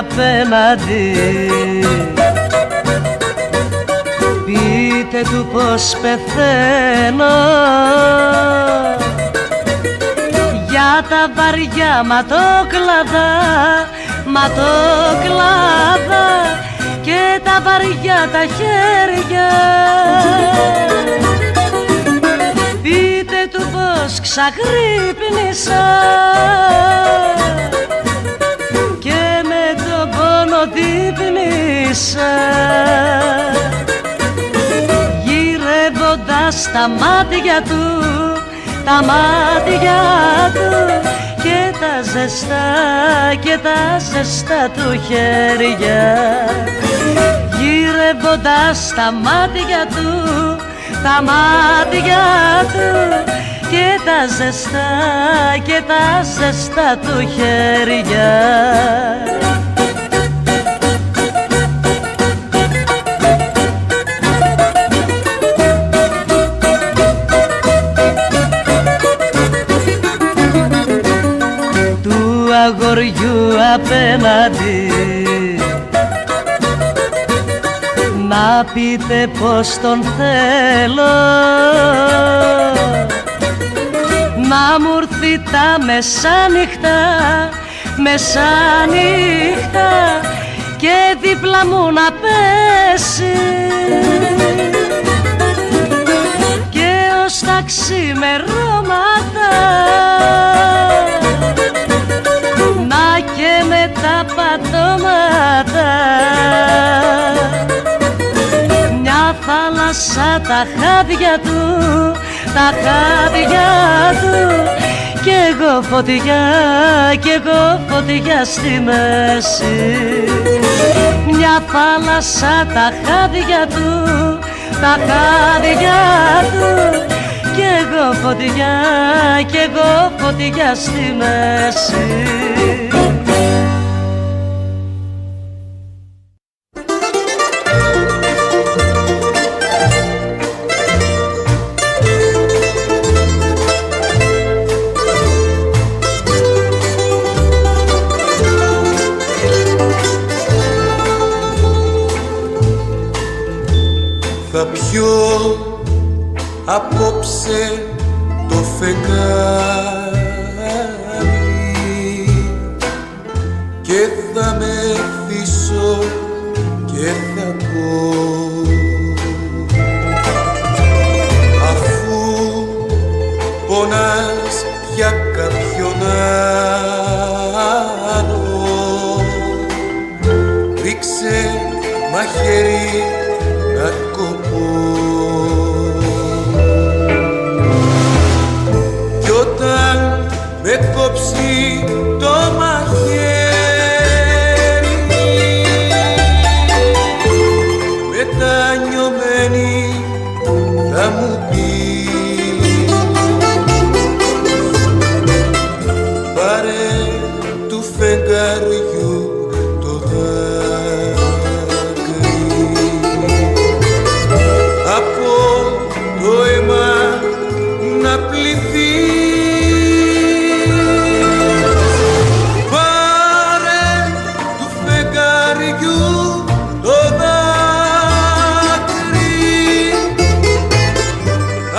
απέναντι. Πείτε του πως πεθαίνω για τα βαριά ματόκλαδα, ματόκλαδα και τα βαριά τα χέρια. Πείτε του πως ξαγρύπνησα και με τον πόνο δείπνησα, γυρεύοντας τα μάτια του, τα μάτια του και τα ζεστά και τα ζεστά του χέρια. Γυρεύοντας τα μάτια του, τα μάτια του και τα ζεστά και τα ζεστά του χέρια. Αγοριού απέναντι να πείτε πως τον θέλω, να μου έρθει τα μεσάνυχτα, μεσάνυχτα και δίπλα μου να πέσει και ως τα ξημερώματα και με τα πατώματα μια θάλασσα τα χάδια του, τα χάδια του κι εγώ φωτιά, κι εγώ φωτιά στη μέση. Μια θάλασσα τα χάδια του, τα χάδια του κι εγώ φωτιά, κι εγώ φωτιά στη μέση. Θα πιω απόψε το φεγγάρι και θα μεθύσω και θα πω, αφού πονάς για κάποιον άλλο, ρίξε μαχαίρι να κοπώ. Κι όταν με κόψει το μαχαίρι, μετανιωμένη θα μου πει, πάρε του φεγγαριού το δάκρυ, από το αίμα να πληθεί. Πάρε του φεγγαριού το δάκρυ,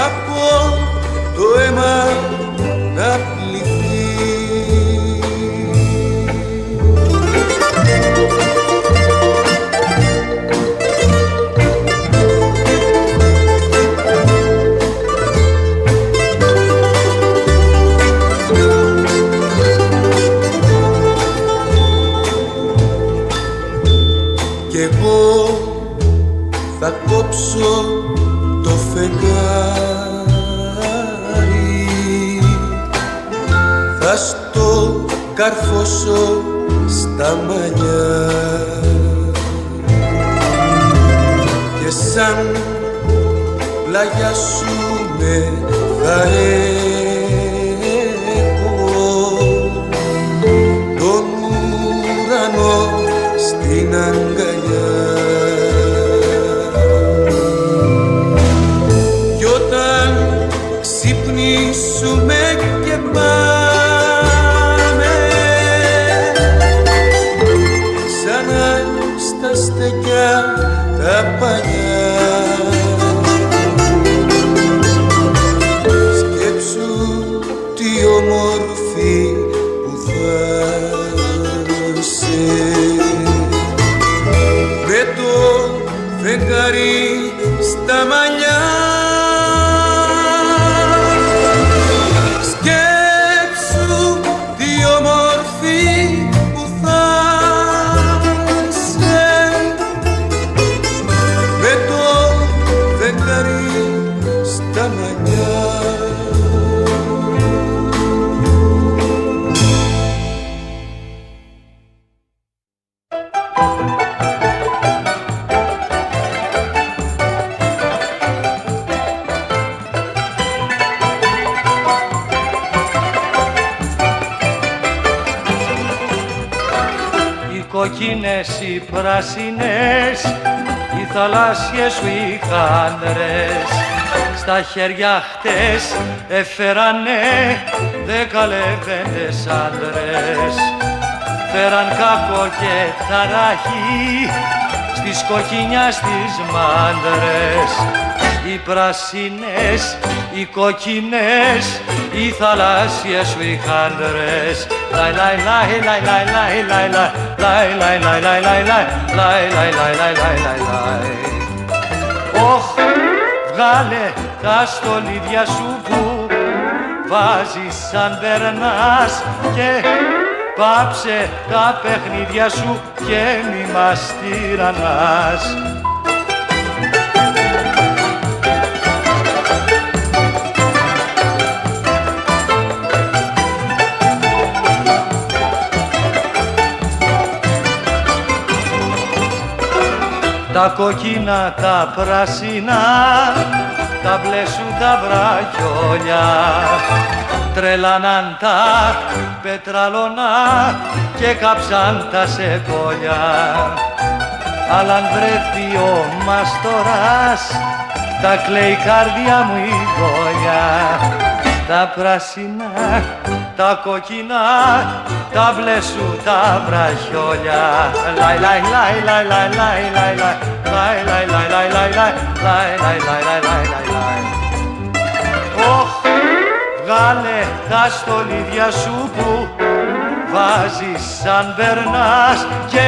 από το αίμα να πληθεί. Κι εγώ θα κόψω το φεγγάρι, θα στο καρφώσω στα μαλλιά και σαν πλάγια σου με θα έχω τον ουρανό στην αγκαλιά. Κι όταν ξυπνήσουμε και πάμε με το φεγγάρι στα μαλλιά. Σκέψου τι όμορφη που θα είσαι με το φεγγάρι στα μαλλιά. Κόκκινες, οι πράσινες, οι θαλάσσιες σου οι χάντρες. Στα χέρια χτες έφερανε 10 λεβέντες άντρες. Φέραν κάκο και ταράχη στις κοκκινιάς τις μάντρες. Οι πράσινες, οι κόκκινες, οι θαλάσσιες σου οι χάντρες. Λαϊ λαϊ λαϊ λαϊ λαϊ λαϊ λαϊ λαϊ λαϊ λαϊ λαϊ λαϊ λαϊ λαϊ λαϊ λαϊ λαϊ λαϊ λαϊ. Όχ, βγάλε τα στολίδια σου που βάζεις σαν περνάς και πάψε τα παιχνίδια σου και μη μας τυραννάς. Τα κόκκινα, τα πράσινα, τα μπλε σου τα βραχιόλια τρελάναν τα πετραλώνα και κάψαν τα σεκόλια. Αλλά αν βρεθεί ο μαστοράς, τα κλαίει η καρδιά μου η γόλια. Τα πράσινα, τα κόκκινα, τα μπλε σου τα βραχιόλια. Λαϊ λαϊ λαϊ λαϊ λαϊ λαϊ λαϊ λαϊ λαϊ λαϊ λαϊ λαϊ λαϊ λαϊ λαϊ. Όχ, βγάλε τα στολίδια σου που βάζεις σαν περνάς και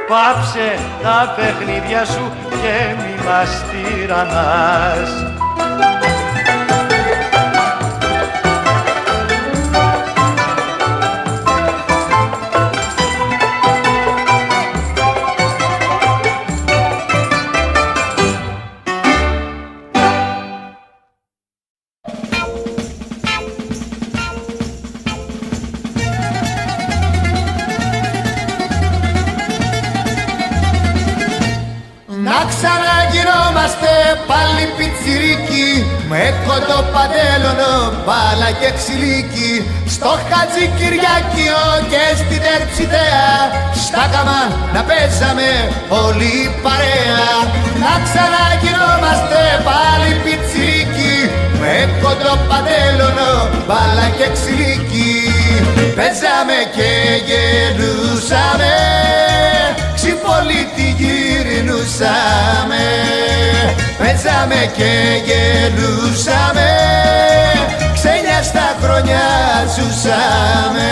πάψε τα παιχνίδια σου και μη μας τυραννάς. Να ξαναγινόμαστε πάλι πιτσιρίκι, με κοντό παντέλονο, μπάλα και ξυλίκι, στο Χατζη Κυριάκιο και στην Τερψιδέα, στα καμά να παίζαμε όλη η παρέα. Να ξαναγινόμαστε πάλι πιτσιρίκι, με κοντό παντέλονο, μπάλα και ξυλίκι, παίζαμε και γελούσαμε, ξυπολίτη γυρνούσαμε, παίζαμε και γελούσαμε, ξένια στα χρόνια ζούσαμε.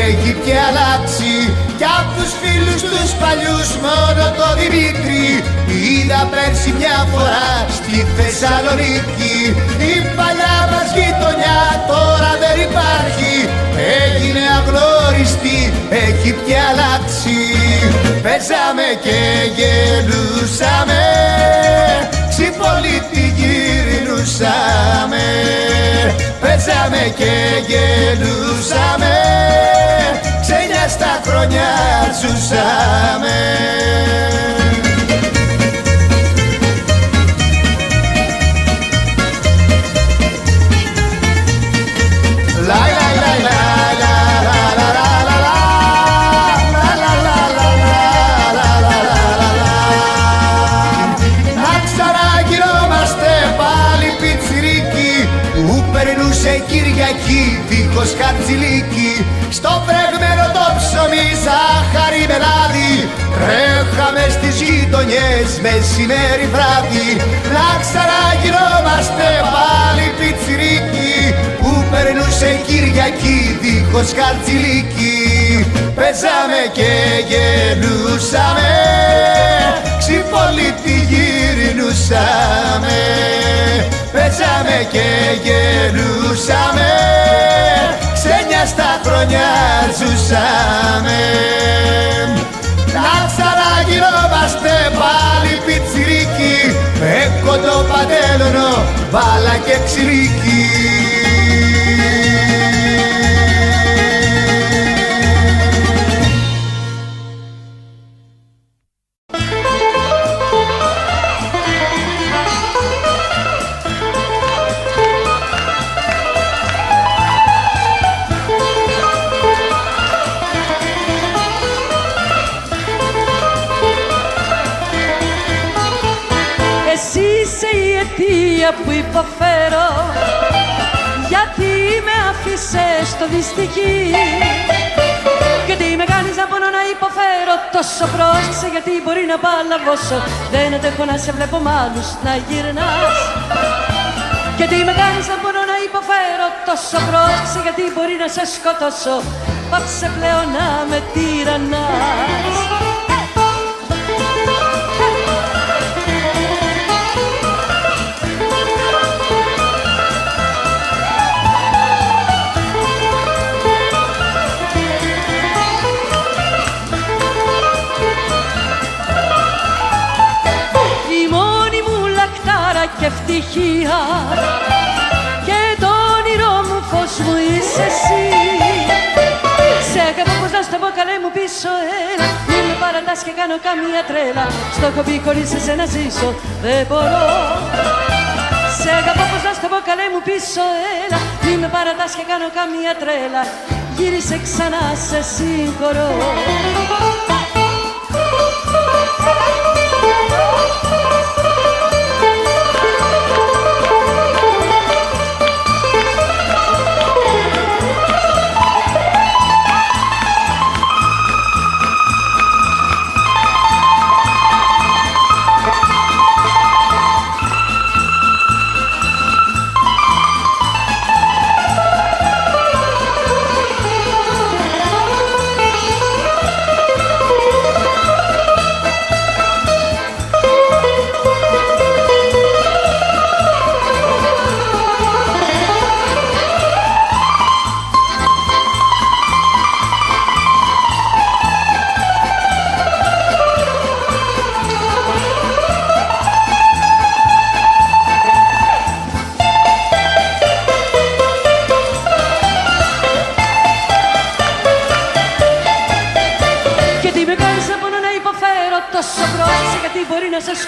Έχει και αλλάξει κι απ' τους φίλους τους παλιούς μόνο το Δημήτρη είδα πέρσι μια φορά στη Θεσσαλονίκη. Η παλιά μας γειτονιά τώρα δεν υπάρχει, έγινε αγνώριστη, έχει και αλλάξει. Παίζαμε και γελούσαμε, ξυπολίτη γυρνούσαμε, παίζαμε και γελούσαμε, ξένια στα χρόνια ζούσαμε. Να ξαναγινόμαστε πάλι περνούσε Κυριακή δίχως χαρτζηλίκι. Στο βρεγμένο το ψωμί ζάχαρη με λάδι, τρέχαμε στις γειτονιές μεσημέρι βράδυ. Να ξαναγινόμαστε πάλι πιτσιρίκι, που περνούσε Κυριακή δίχως χαρτζηλίκι. Παίζαμε και γελούσαμε, ξυπολίτη γυρνούσαμε. Παίζαμε και γελούσαμε, ξένια στα χρόνια ζούσαμε. Να ξαναγινόμαστε πάλι πιτσιρίκι, με κοντό παντέλονο, μπάλα και ξυλίκι. Που υποφέρω, γιατί με άφησες στο δυστυχή. Και τι με κάνεις να πονώ να υποφέρω τόσο, πρόσεξε γιατί μπορεί να παλαβώσω. Δεν αντέχω να σε βλέπω μ' άλλους να γυρνάς. Και τι με κάνεις να πονώ να υποφέρω τόσο, πρόσεξε γιατί μπορεί να σε σκοτώσω. Πάψε πλέον να με τυραννάς. Και ευτυχία και το όνειρό μου φως μου είσαι εσύ. Σε αγαπώ πως να στο πω καλέ μου πίσω, έλα. Μη με παρατάς και κάνω καμία τρέλα. Στο έχω πει χωρίς εσένα ζήσω δεν μπορώ. Σε αγαπώ πως να στο πω καλέ μου πίσω, έλα. Μη με παρατάς και κάνω καμία τρέλα. Γύρισε ξανά σε συγχωρώ.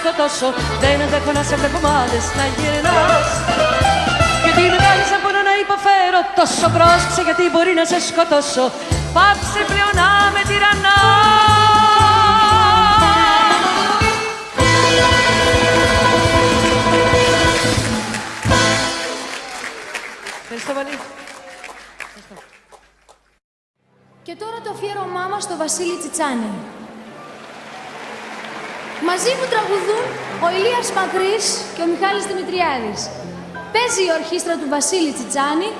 Σκοτώσω. Δεν αντέχω να σε βλέπω μ' άλλες να γυρνάς. Γιατί με κάνεις να μπορώ να υποφέρω τόσο, πρόσεξε γιατί μπορεί να σε σκοτώσω. Πάψε πλέον να με τυραννάς. Ευχαριστώ πολύ. Και τώρα το αφιέρωμά μας στο Βασίλη Τσιτσάνη. Μαζί μου τραγουδούν ο Ηλίας Μακρύς και ο Μιχάλης Δημητριάδης. Παίζει η ορχήστρα του Βασίλη Τσιτσάνη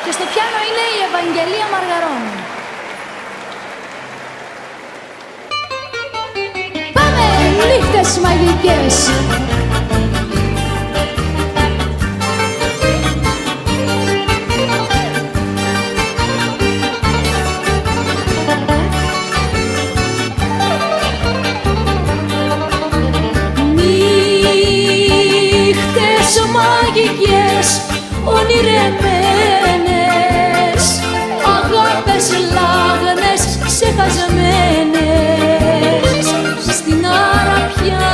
και στο πιάνο είναι η Ευαγγελία Μαργαρώνη. Πάμε, νύχτες μαγικές! Μαγικές, ονειρεμένες, αγάπες λάγνες, ξεχασμένες στην αραπιά.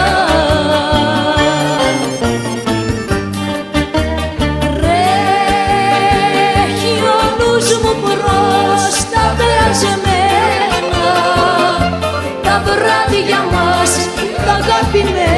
Τρέχει ο νους μου προς τα περασμένα, τα βράδια μας, τα αγαπημένα.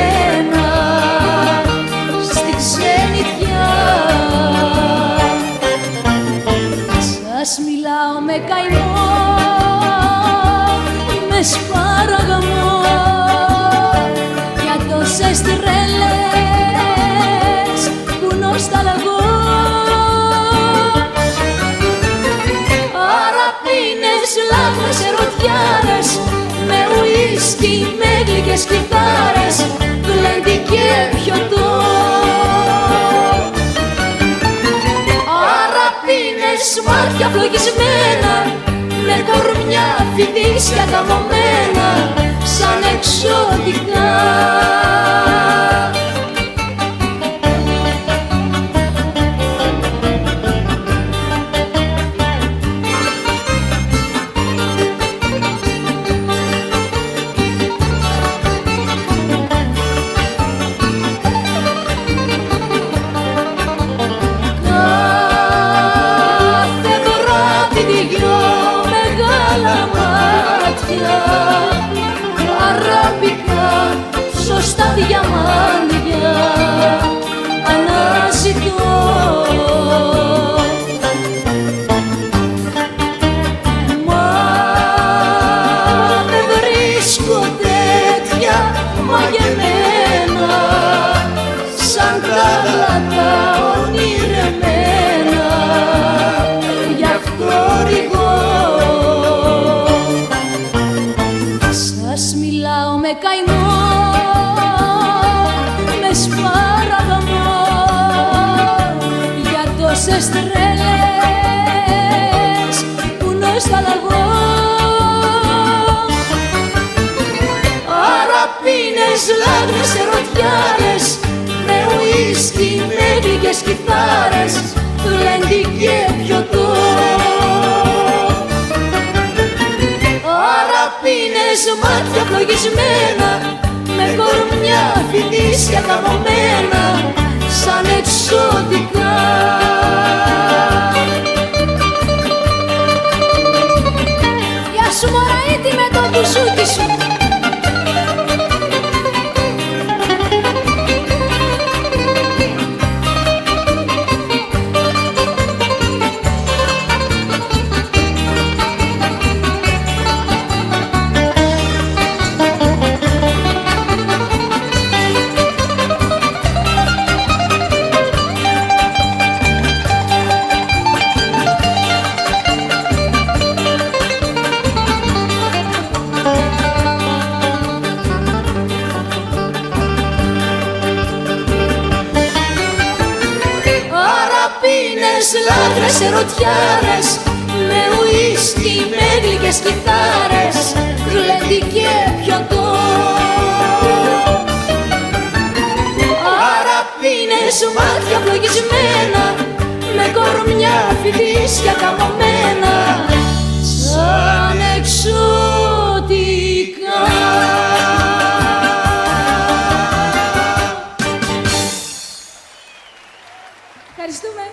ουίσκι με γλυκές κιθάρες, γλέντι και πιωτό. Αραπίνες, μάτια φλογισμένα, με κορμιά φοιτήσια καμωμένα, σαν εξωτικά. Αραπικά, σωστά διαμάντια αναζητώ. Μα δεν βρίσκω τέτοια μαγεμένα, σαν τα γλατά ονειρεμένα, γι' αυτό ρηγώ. Σας μιλάω με καημό, με σπαραγμό, για τόσες τρέλες που νοσταλαγώ. Αραπίνες, λάγρες, ερωτιάρες, με ουίσκι, με γλυκές κιθάρες, γλέντι και πιωτό. Αραπίνες, μάτια φλογισμένα, με κορμιά φοιτήσια καμωμένα, σαν εξωτικά. Γεια σου μωραήτη με το μπουζούκι σου. Λάτρες, ερωτιάρες, με ουίσκι, με γλυκές κιθάρες, γλέντι και πιωτό. Αραπίνες, μάτια φλογισμένα, με κορμιά φοιτήσια καμωμένα, σαν εξωτικά. Ευχαριστούμε.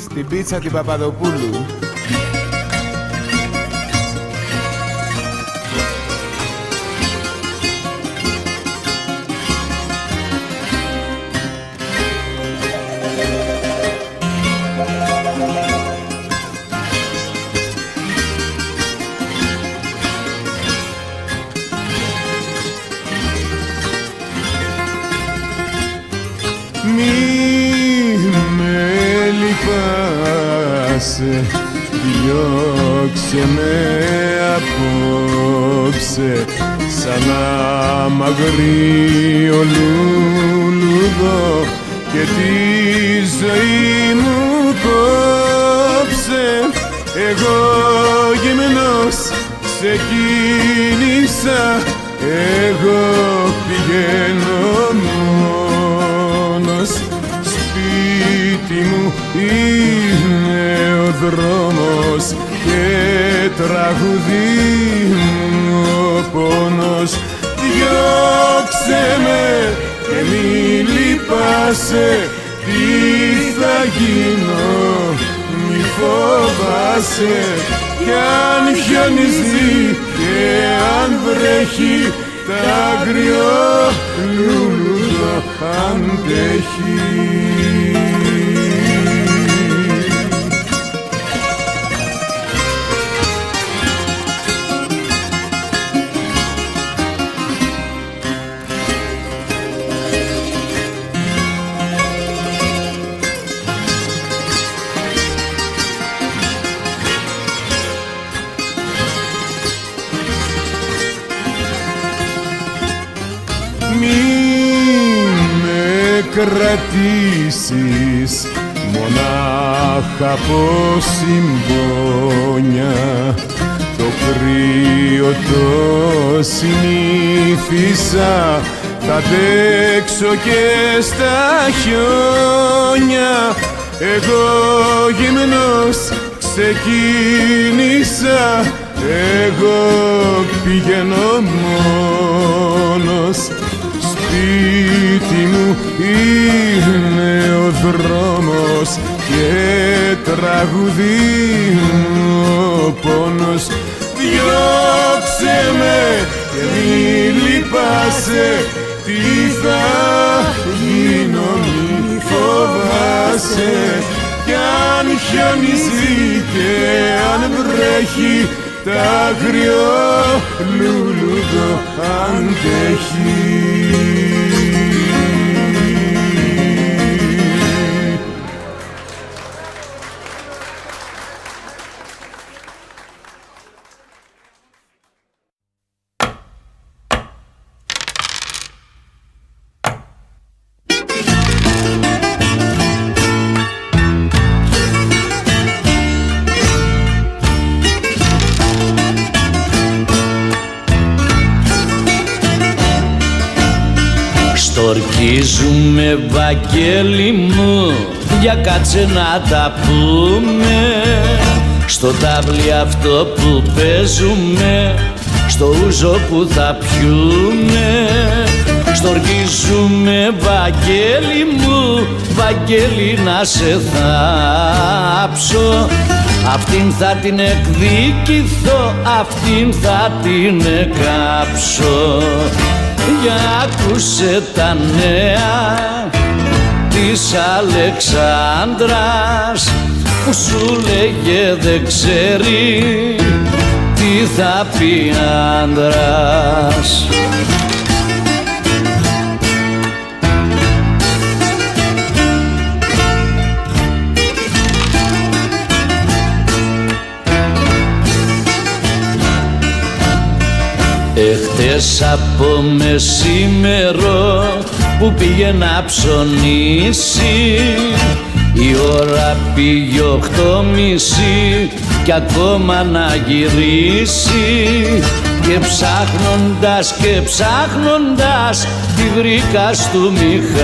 Στην πίτσα την Παπαδοπούλου. Διώξε με απόψε σαν αμαγρίο λουλουδό και τη ζωή μου κόψε. Εγώ γυμνός ξεκίνησα, εγώ πηγαίνω μόνος. Σπίτι μου είναι ο δρόμος και τραγουδί μου ο πόνος. Διώξε με και μη λυπάσαι, τι θα γίνω μη φοβάσαι. Κι αν χιονίζει και αν βρέχει, τ' άγριο λουλούδο αντέχει. μη με κρατήσεις μονάχα από συμπόνια. Το κρύο το συνήθισα, θα αντέξω και στα χιόνια. Εγώ γυμνός ξεκίνησα, εγώ πηγαίνω μόνος. Σπίτι μου είναι ο δρόμος και τραγουδί μου ο πόνος. Διώξε με και μη λυπάσαι, τι θα γίνω μη φοβάσαι. Κι αν χιονίζει και αν βρέχει, τ' άγριο λουλούδο αντέχει. Στορκίζουμε, Βαγγέλη μου, για κάτσε να τα πούμε. Στο τάβλι αυτό που παίζουμε, στο ούζο που θα πιούμε. Στορκίζουμε, Βαγγέλη μου, Βαγγέλη να σε θάψω. Αυτήν θα την εκδικηθώ, αυτήν θα την εκάψω. Για άκουσε τα νέα της Αλεξάνδρας, που σου λέγε δεν ξέρει τι θα πει άντρας. Εχθές από μεσήμερο που πήγε να ψωνίσει, η ώρα πήγε 8:30 κι ακόμα να γυρίσει. Και ψάχνοντας και ψάχνοντας τη βρήκα στου Μιχάλη,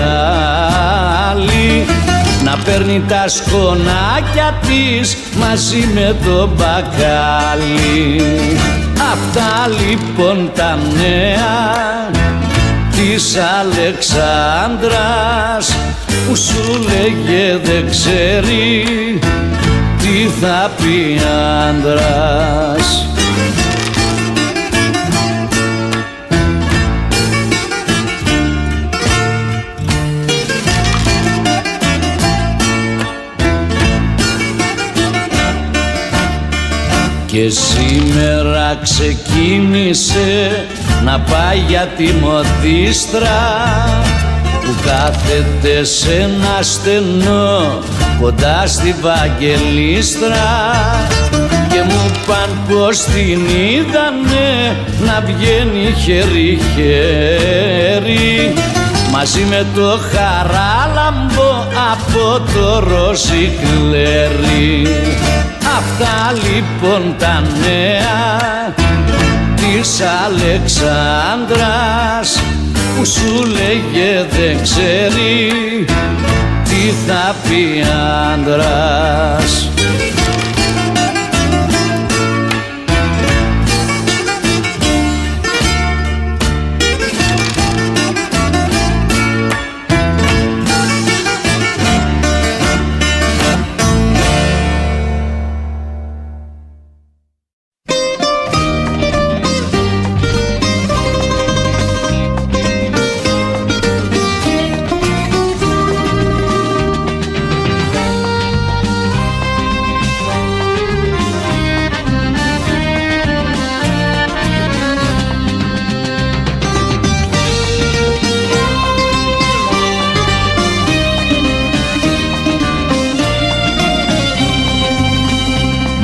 να παίρνει τα σκονάκια της μαζί με το μπακάλι. Αυτά λοιπόν τα νέα της Αλεξάνδρας, που σου λέγε δεν ξέρει τι θα πει άντρας. Και σήμερα ξεκίνησε να πάει για τη μοδίστρα, που κάθεται σε ένα στενό κοντά στη Βαγγελίστρα. Και μου παν πως την είδανε να βγαίνει χέρι-χέρι μαζί με το Χαράλαμπο από το Ροσικλέρι. Αυτά λοιπόν τα νέα της Αλεξάνδρας, που σου λέγε δεν ξέρει τι θα πει άντρας.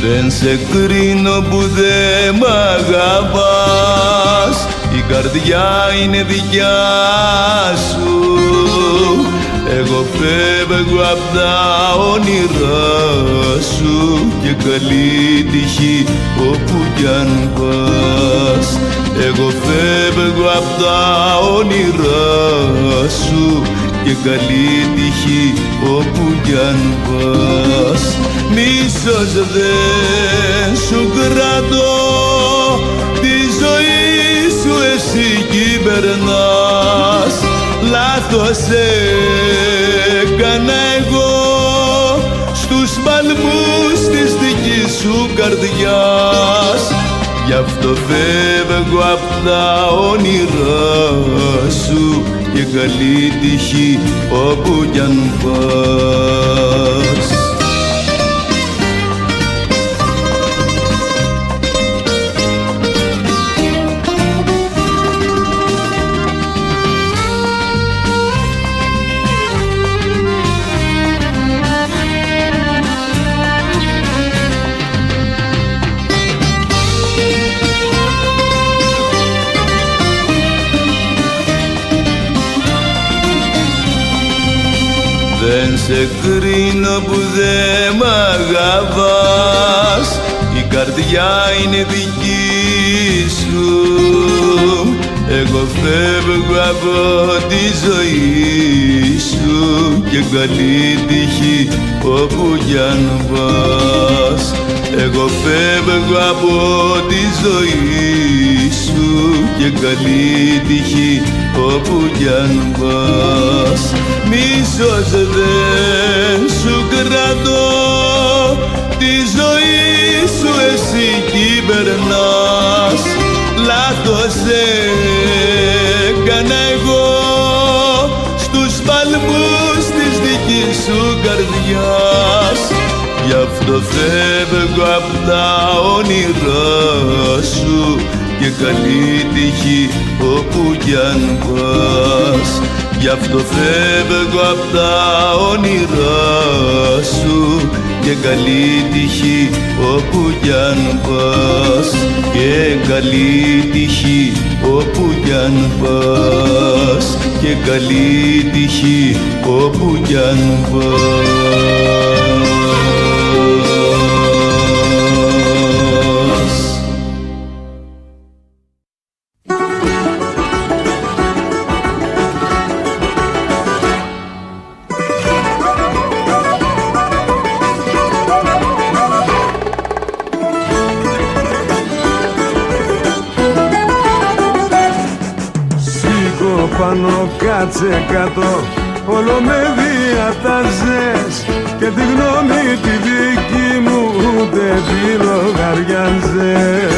Δεν σε κρίνω που δε μ' αγαπάς, η καρδιά είναι δικιά σου. Εγώ φεύγω απ' τα όνειρά σου και καλή τύχη όπου κι αν πας. Εγώ φεύγω απ' τα όνειρά σου και καλή τύχη όπου κι αν πας. Μίσος δεν σου κρατώ, τη ζωή σου εσύ κυβερνάς. Λάθος έκανα εγώ στους παλμούς της δικής σου καρδιάς. Γι' αυτό φεύγω απ' τα όνειρά σου και καλή τύχη όπου κι αν πας. Δεν σε κρίνω που δεν μ' αγαπάς, η καρδιά είναι δική σου. Εγώ φεύγω από τη ζωή σου και καλή τύχη όπου κι αν πας. Εγώ φεύγω από τη ζωή σου και καλή τύχη όπου κι αν πας. Μίσος δεν σου κρατώ, τη ζωή σου εσύ κυβερνάς. Λάθος έκανα εγώ στους παλμούς της δικής σου καρδιάς. Γι' αυτό φεύγω απ' τα όνειρά σου και καλή τύχη όπου κι αν πας. Γι' αυτό φεύγω απ' τα όνειρά σου και καλή τύχη όπου κι αν πας. Και καλή τύχη όπου κι αν πας. Και καλή τύχη όπου κι αν πας. Πάνω κάτσε κάτω, όλο με διατάζες και τη γνώμη τη δική μου ούτε τη λογαριάζες.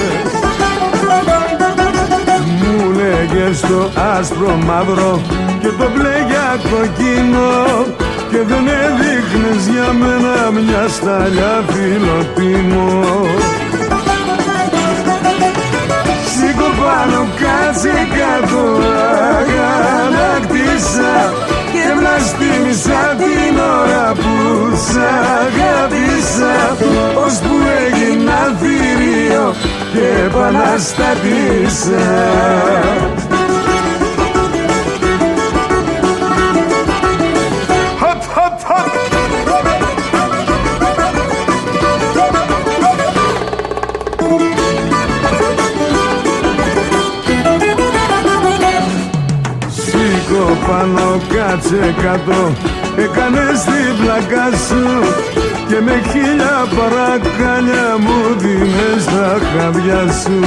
Μου λέγες το άσπρο μαύρο και το μπλε για κοκκίνο και δεν έδειχνες για μένα μια σταλιά φιλοτίμο. Σήκω πάνω κάτσε κάτω, αγανάκτησα και βλαστήμισα την ώρα που σ' αγάπησα, ώσπου έγινα θηρίο και επαναστάτησα. Πάνω κάτσε κάτω, έκανες την πλάκα σου και με 1000 παρακάλια μου δίνες τα χάδια σου.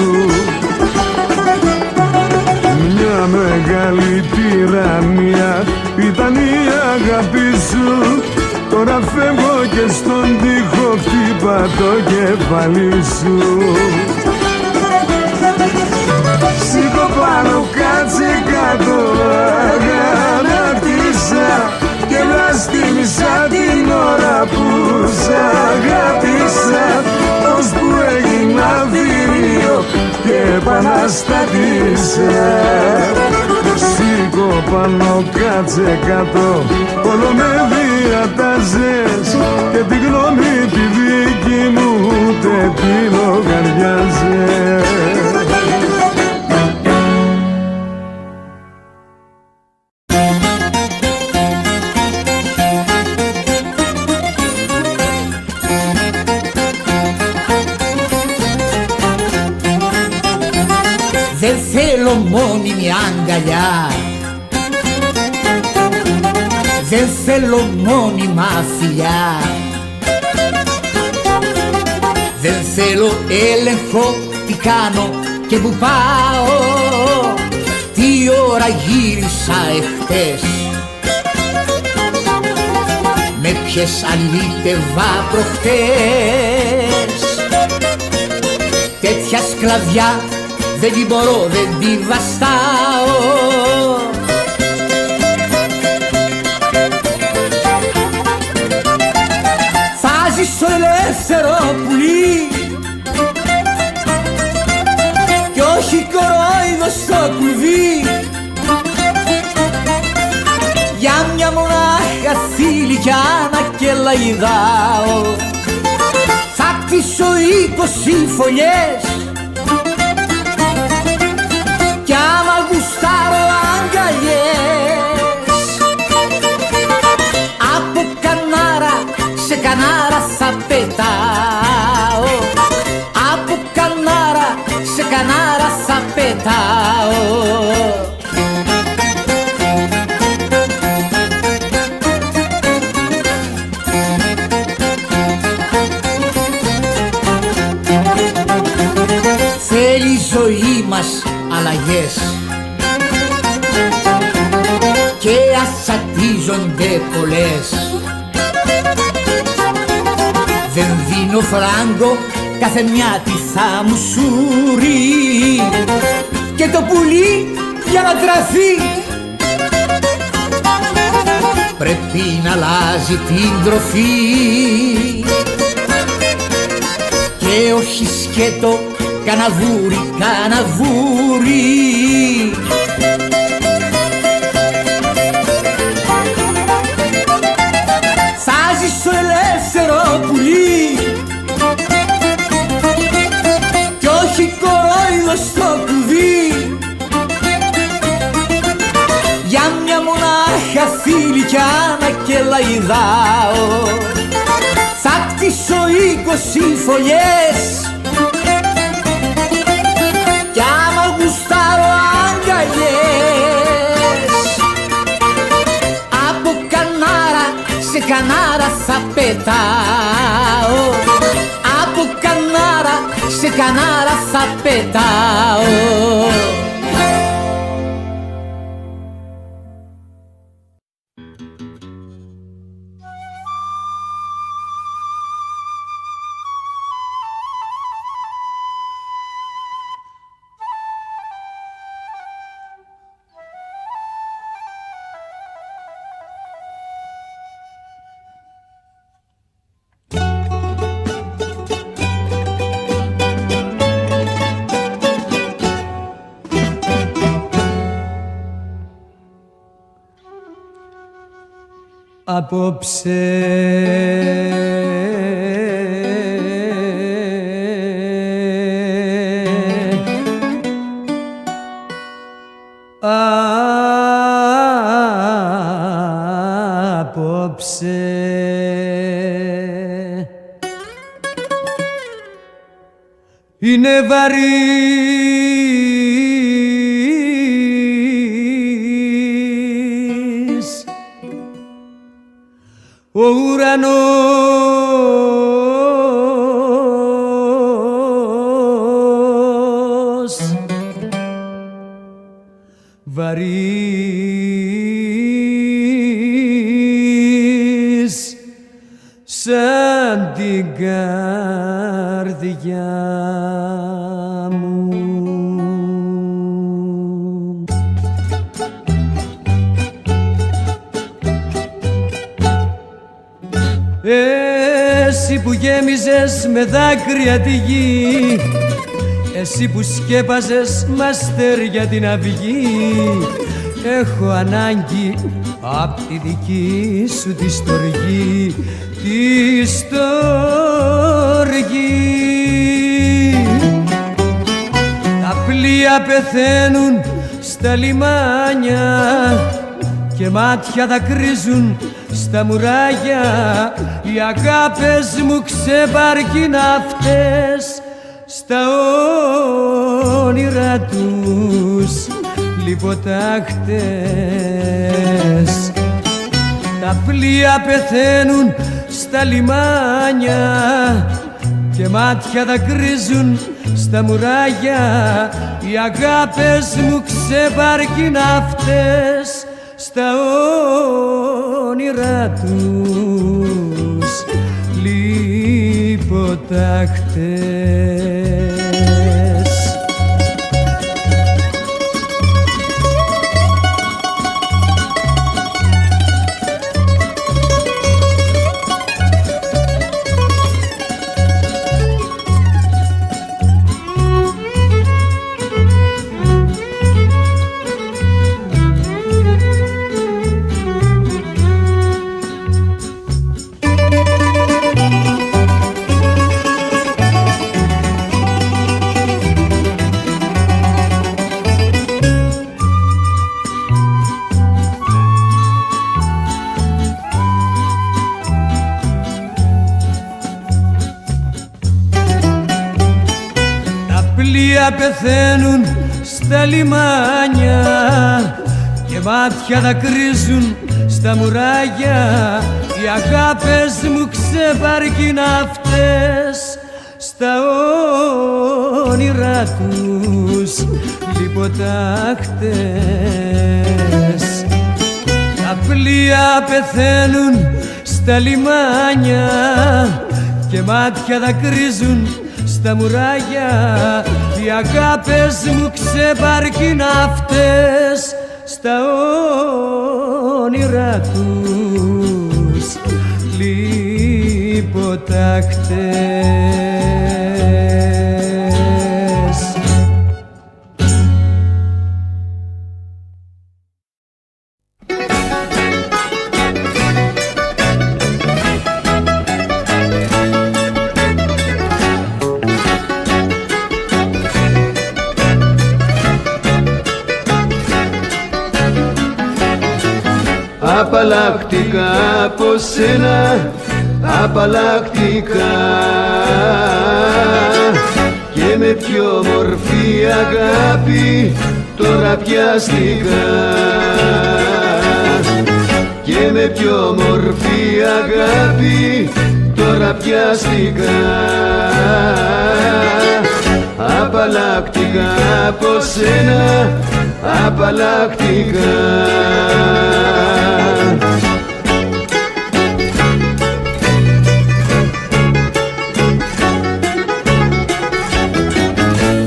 Μια μεγάλη τυραννία ήταν η αγάπη σου. Τώρα φεύγω και στον τοίχο χτύπα το κεφάλι σου. Σήκω πάνω κάτσε κάτω, αγανάκτησα και βλαστήμισα την ώρα που σ' αγάπησα, ώσπου έγινα θηρίο και επαναστάτησα. Σήκω πάνω κάτσε κάτω, όλο με διατάζες και τη γνώμη τη δική μου ούτε τη λογαριάζες. μια αγκαλιά. Δεν θέλω μόνιμα φιλιά. Δεν θέλω έλεγχο τι κάνω και που πάω, τι ώρα γύρισα εχθές, με ποιες αλήτευα προχτές. Τέτοια σκλαβιά δεν την μπορώ, δεν τη βαστάω. Θα ζήσω ελεύθερο πουλί κι όχι κορόιδο στο κλουβί. Για μια μονάχα θηλυκιά να κελαϊδάω θα κτίσω 20 φωλιές κι άμα γουστάρω αγκαλιές. Από κανάρα σε κανάρα θα πετάω, από κανάρα σε κανάρα θα πετάω. Θέλει η ζωή μας αλλαγές και ασατίζονται πολλές. Δεν δίνω φράγκο, κάθε μια τι θα μου σουρεί και το πουλί για να τραφεί πρέπει να αλλάζει την τροφή και όχι σκέτο καναβούρι, καναβούρι. Θα ζήσω ελεύθερο πουλί κι όχι κορόιδο στο κουβί. Για μια μονάχα θηλυκιά να κελαϊδάω θα κτίσω 20 φωλιές κι άμα γουστάρω αγκαλιές. Από κανάρα σε κανάρα θα πετάω, από κανάρα σε κανάρα θα πετάω. Απόψε είναι βαρύς ο ουρανός, βαρύς σαν την καρδιά μου. Εσύ που γέμιζες με δάκρυα τη γη, εσύ που σκέπαζες μ' αστέρια την αυγή, έχω ανάγκη απ' τη δική σου τη στοργή, τη στοργή. Τα πλοία πεθαίνουν στα λιμάνια και μάτια δακρύζουν στα μουράγια, οι αγάπες μου ξεπαρκίναυτες στα όνειρα τους λιποτα χτες. Τα πλοία πεθαίνουν στα λιμάνια και μάτια δακρύζουν στα μουράγια. Οι αγάπες μου ξεπαρκήν αυτές στα όνειρά τους λιποτα χτες. Πεθαίνουν στα λιμάνια και μάτια δακρύζουν στα μουράγια. Οι αγάπες μου ξεπαρκήν αυτές στα όνειρά τους λιποτα χτες. Τα πλοία πεθαίνουν στα λιμάνια και μάτια δακρύζουν στα μουράγια. Οι αγάπες μου ξεπαρκήν αυτές στα όνειρά τους λιποτα χτες. Απαλλακτικά από σένα, απαλλακτικά, και με πιο μορφή αγάπη τώρα πιαστικά, και με πιο μορφή αγάπη τώρα πιαστικά. Απαλλακτικά από σένα, απαλλακτικά.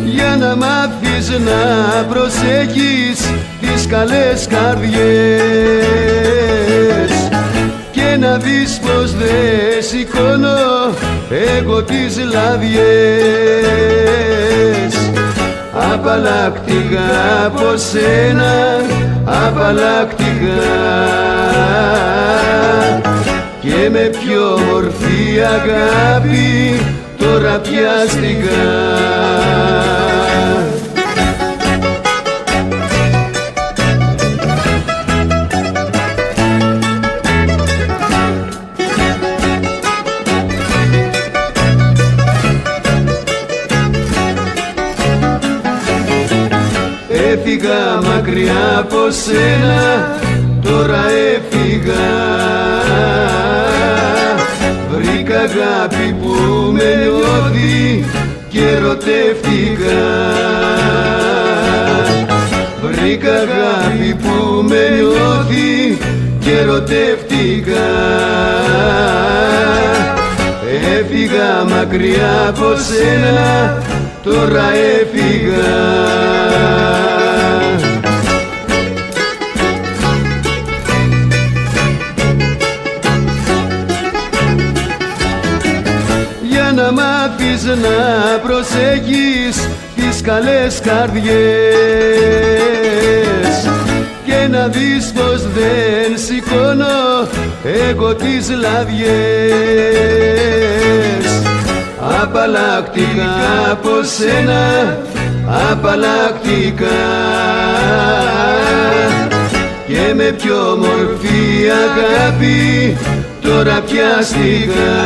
Για να μάθεις να προσέχεις τις καλές καρδιές και να δεις πως δεν σηκώνω εγώ τις λαδιές. Απαλλακτικά από σένα, απαλλακτικά, και με πιο μορφή αγάπη τώρα πιαστικά. Έφυγα μακριά από σένα, τώρα έφυγα. Βρήκα αγάπη που με νιώθει και ερωτεύτηκα. Βρήκα αγάπη που με νιώθει και ερωτεύτηκα. Έφυγα μακριά από σένα, τώρα έφυγα. Για να μάθεις να προσέχεις τις καλές καρδιές και να δεις πως δεν σηκώνω εγώ τις λαδιές. Απαλλακτικά από σένα, απαλλακτικά, και με πιο μορφή αγάπη τώρα πιαστικά.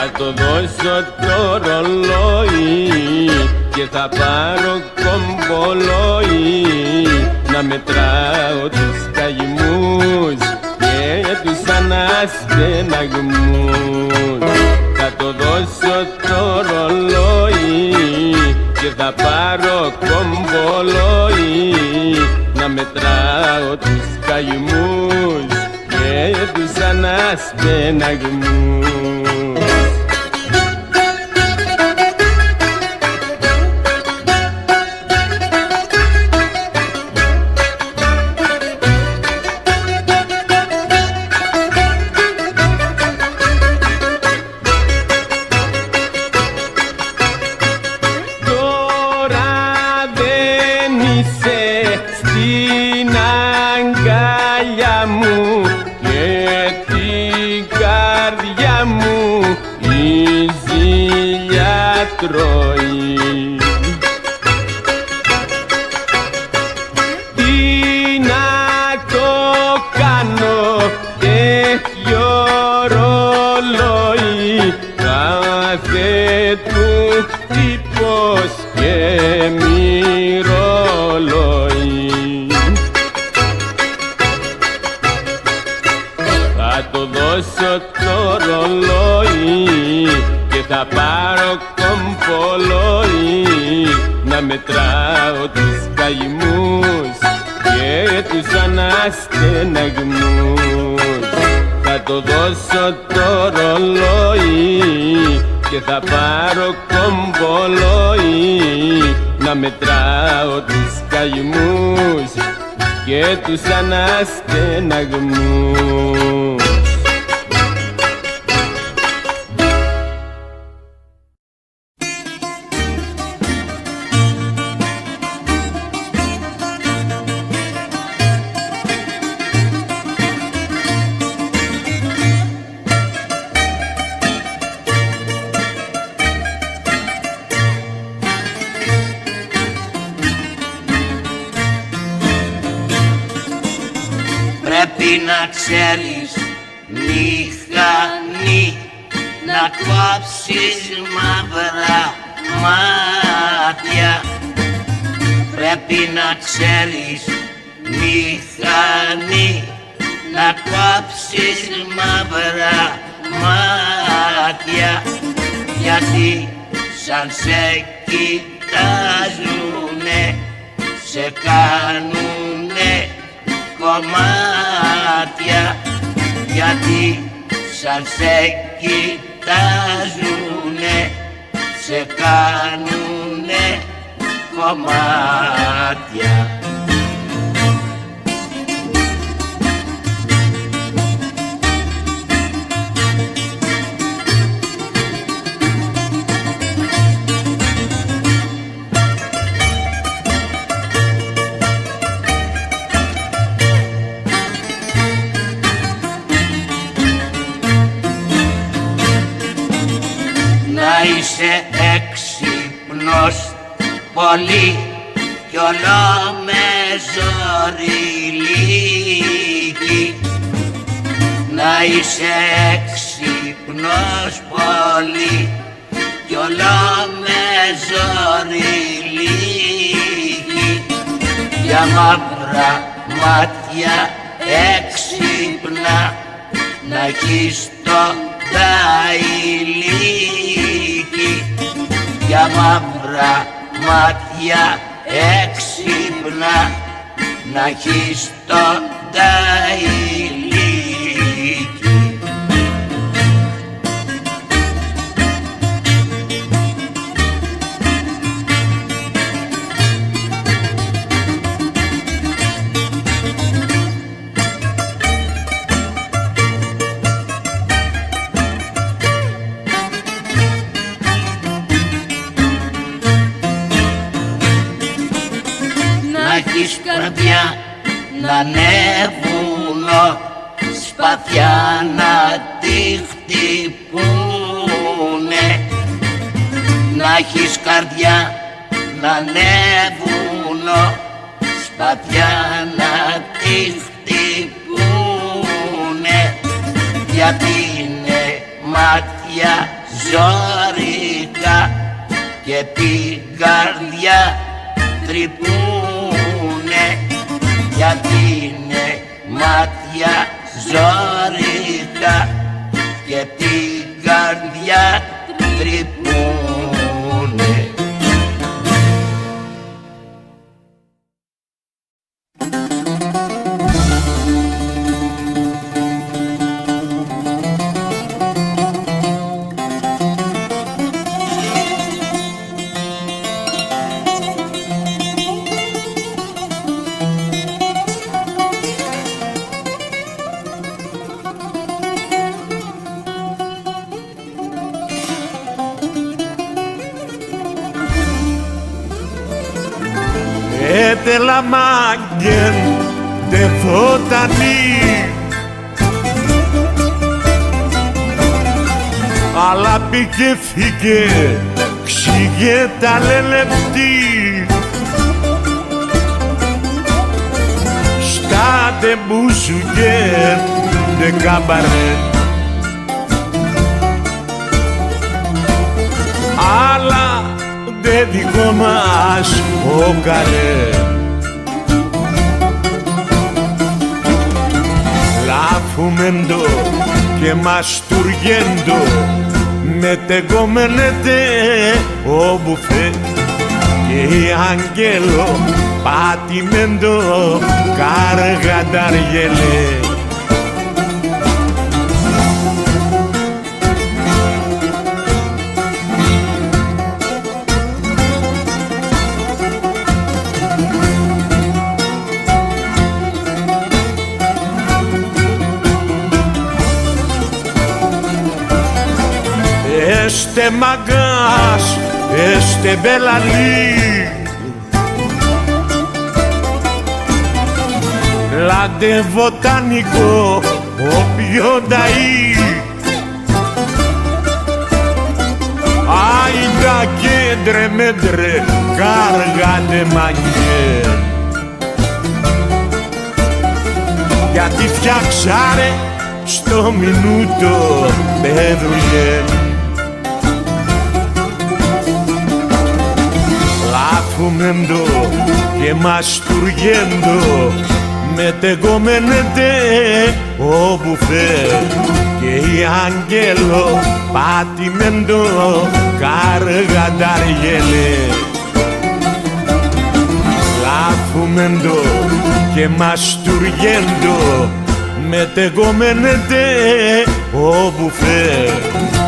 Θα το δώσω το ρολόι και θα πάρω κομπολόι να μετράω τους καημούς και τους αναστεναγμούς. Θα το δώσω το ρολόι και θα πάρω κομπολόι να μετράω τους καημούς και τους αναστεναγμούς. Τρώει. Τι να το κάνω τέτοιο ρολόι, κάθε του τύπος και μυρολόι. Θα το δώσω το ρολόι και θα πάρω κομπολόι να μετράω τους καημούς και τους αναστεναγμούς. Θα το δώσω το ρολόι και θα πάρω κομπολόι να μετράω τους καημούς και τους αναστεναγμούς. Πρέπει να ξέρεις μηχανή, να κόψεις μαύρα μάτια. Πρέπει να ξέρεις μηχανή, να κόψεις μαύρα μάτια. Γιατί σαν σε κοιτάζουνε, σε κάνουνε κομμάτια. Γιατί σαν σε κοιτάζουνε, σε κάνουνε κομμάτια. Να είσαι έξυπνος πολύ κι όλο με ζωριλίκι. Να είσαι έξυπνος πολύ κι όλο με ζωριλίκι. Για μαύρα μάτια έξυπνα να έχεις το ταηλίκι. Για μαύρα μάτια έξυπνα να έχεις το ταηλίκι. Να έχεις καρδιά να ανέβουνο, σπαθιά να τη χτυπούνε. Να έχεις καρδιά να ανέβουνο, σπαθιά να τη χτυπούνε. Γιατί είναι μάτια ζώρικα και την καρδιά τρυππούνε, γιατί είναι μάτια ζώρικα και την καρδιά τρυππούνε. Ete la maggen de fotani, αλλά πήγε φύγε, ξύγε τα λελεπτή. Στάτε μπουσουκέ de καμπαρέ, αλλά δε δικό μας ο καρέ. Λάφουμεντο και μαστουργέντο, μετεγόμενετε ο μπουφέ και η αγγέλο πατημέντο καργανταργελέ. Este μαγκάς, este μπελαλί, λάντε βοτανικό, όποιο νταΐ. Άιντα κέντρε μέτρε, κάργατε μαγιέ, γιατί φτιάξαρε στο μινούτο πεδουλιέ. Λάφουμεντο και μαστουργέντο, μετεγόμενετε ο μπουφέ και η αγγέλο πατημέντο καργανταργελέ. Λάφουμεντο και μαστουργέντο, μετεγόμενετε ο μπουφέ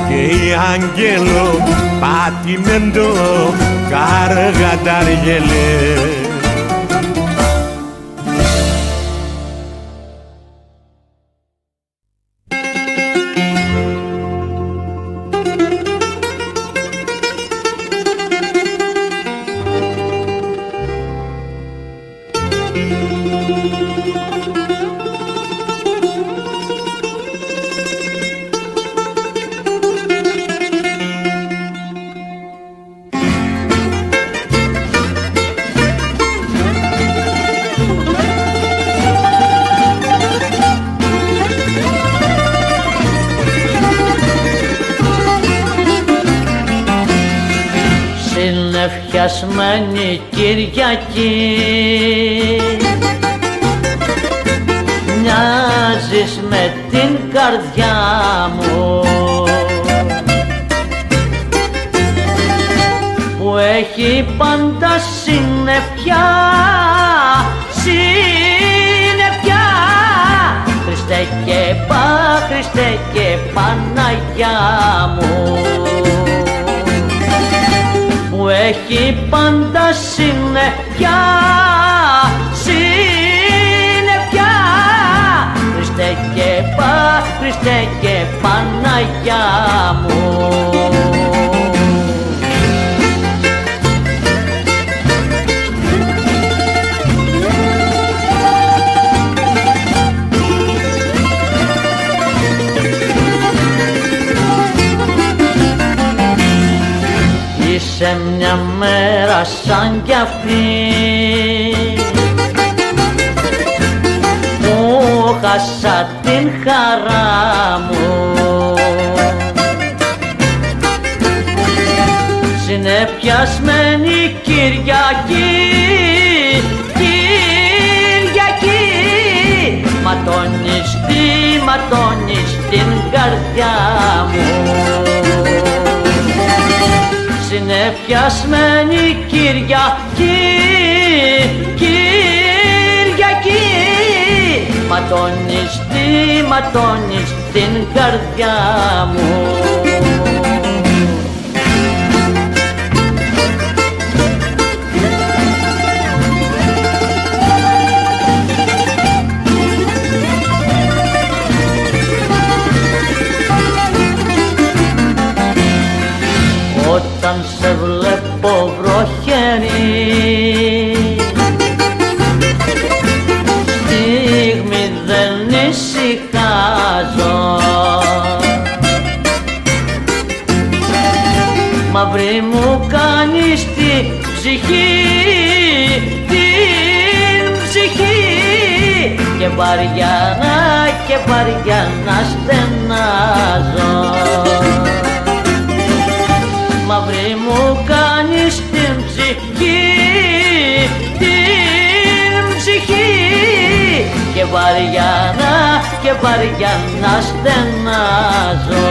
και η αγγέλο πατημέντο καργανταργελέ. Συνεφιασμένη Κυριακή, μοιάζεις με την καρδιά μου που έχει πάντα συννεφιά, συννεφιά. Χριστέ και Παναγιά μου που έχει πάντα συννεφιά, συννεφιά. Χριστέ και Παναγιά μου. Είσαι μια μέρα σαν κι αυτή που χάσα την χαρά μου είναι πιασμένη Κυριακή, Κυριακή. Ματώνεις την καρδιά μου. Είναι πιασμένη Κυριακή, Κυριακή. Ματώνεις την καρδιά μου. Όταν σε βλέπω βροχερή, στιγμή δεν ησυχάζω. Μαύρη μου κάνεις την ψυχή, την ψυχή. Και βαριά να στενάζω. Μαύρη μου κάνεις την ψυχή, την ψυχή. Και βαριά να στενάζω.